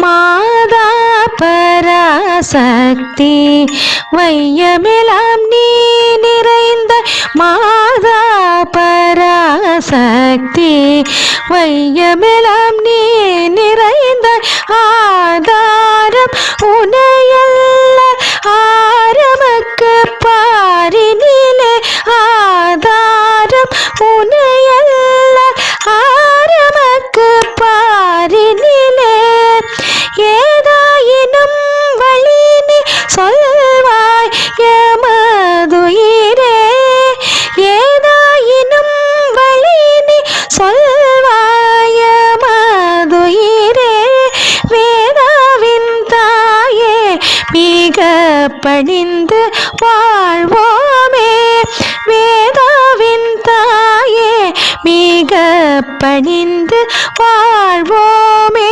மாதா பராசக்தி வையமெல்லாம் நீ நிறைந்த மாதா பராசக்தி வையமெல்லாம் நீ நிறைந்த ஆதாரம் உனையல்ல ஆரமக்கு பாரினிலே ஆதாரம் உனையல்ல ஆரமக்கு பாரினிலே ஏதாயினும் வழி நீ சொல்வாய் எமதுயிரே ஏதாயினும் வழி நீ சொல்வாய் எமதுயிரே வேதாவின் தாயே மிக பணிந்து வாழ்வோமே வேதாவின் தாயே மிக பணிந்து வாழ்வோமே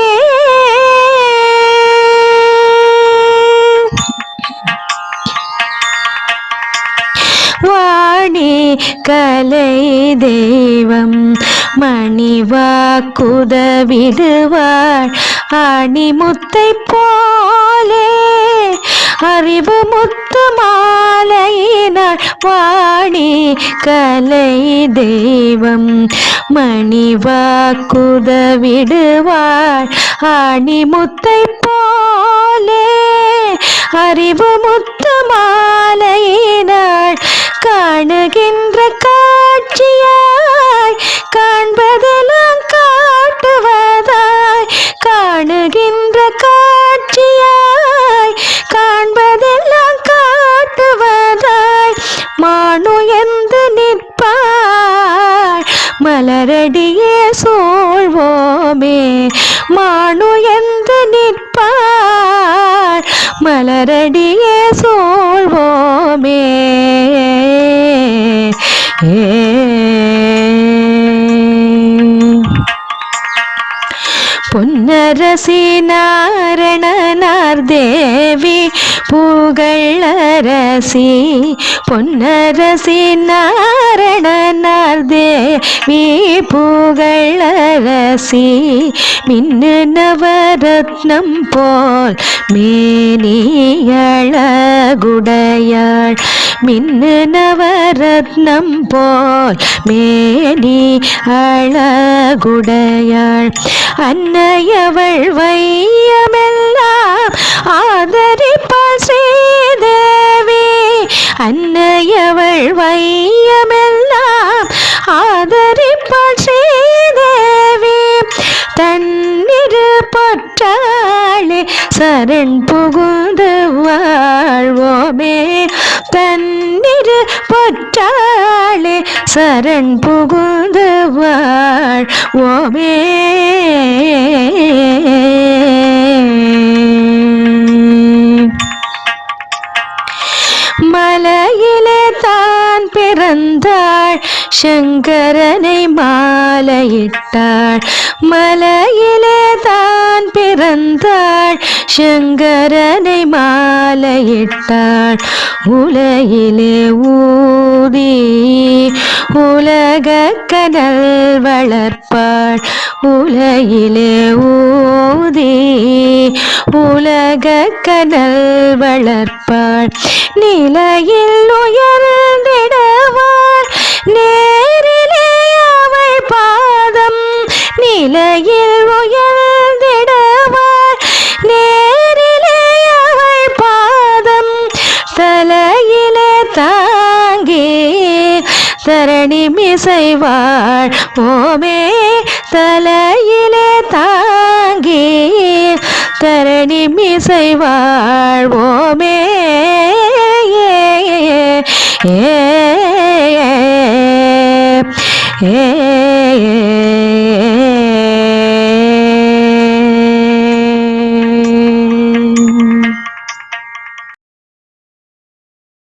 வாணி கலை தெய்வம் மணிவாக்குதவிடுவாள் அணிமுத்தை போலே அறிவு முத்து மாலையினாள் வாணி கலை தெய்வம் மணிவாக்குதவிடுவாள் அணிமுத்தை போலே அறிவு முத்து மாலையினாள் காணுகின்ற காட்சியாய் காண்பதெல்லாம் காட்டுவதாய் காணுகின்ற காட்சியாய் காண்பதெல்லாம் காட்டுவதாய் மானு எந்து நிற்பாள் மலரடியே சூழ்வோமே மானு எந்து நிற்பாள் மலரடியே சூழ்வோமே பொன்னரசி நாரணனார் தேவி புகழரசி பொன்னரசி நாரணனார் தேவி புகழரசி மின்னு நவரத்னம் போல் மேனியழகுடையாள் மின்னு நவரத்னம் போல் மேனி அழகுடையாள் அன்னையவள் வையமெல்லாம் ஆதரிப்பாள் ஸ்ரீதேவி அன்னையவள் வையமெல்லாம் ஆதரிப்பாள் ஸ்ரீதேவி தன்னிரு பற்றாளே சரண் புகுந்து வாழ்வோமே தன்னிரு பற்றாளே சரண் புகுந்து வாழ்வோமே மலையிலே தான் பிறந்தாள் சங்கரனை மாலையிட்டாள் மலையிலே தான் பிறந்தாள் சங்கரனை மாலையிட்டாள் உலகிலே ஊதி உலக கனல் வளர்ப்பாள் உலகிலே ஊதி உலக கனல் வளர்ப்பாள் நிலையில் உயர்ந்திடுவாள் நேரிலே அவள் பாதம் நிலையில் உயர்ந்திடுவாள் நேரிலே அவள் பாதம் தலையிலே தாங்கி தரணி மிசைவாள் ஓமே தலையிலே தாங்கி தரணி மிசைவாள் ஓமே ஏ